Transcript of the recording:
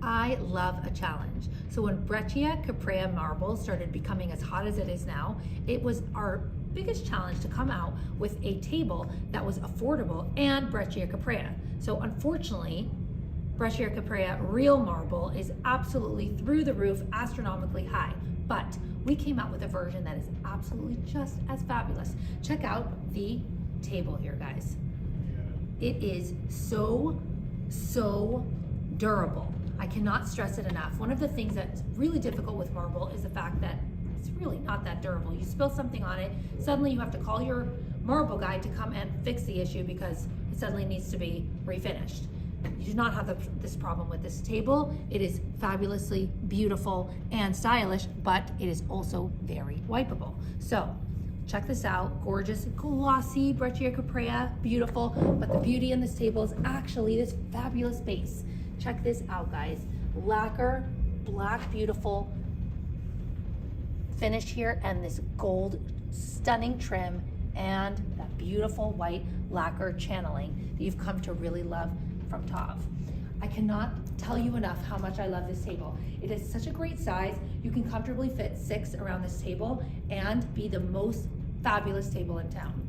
I love a challenge. So when Breccia Caprea marble started becoming as hot as it is now, it was our biggest challenge to come out with a table that was affordable and Breccia Caprea. So unfortunately, Breccia Caprea real marble is absolutely through the roof, astronomically high. But we came out with a version that is absolutely just as fabulous. Check out the table here, guys. It is so durable. I cannot stress it enough. One of the things that's really difficult with marble is the fact that it's really not that durable. You spill something on it, suddenly you have to call your marble guy to come and fix the issue because it suddenly needs to be refinished. You do not have this problem with this table. It is fabulously beautiful and stylish, but it is also very wipeable. So check this out, gorgeous, glossy Breccia Caprea, beautiful, but the beauty in this table is actually this fabulous base. Check this out, guys. Lacquer, black, beautiful finish here, and this gold, stunning trim, and that beautiful white lacquer channeling that you've come to really love from Tav. I cannot tell you enough how much I love this table. It is such a great size. You can comfortably fit 6 around this table and be the most fabulous table in town.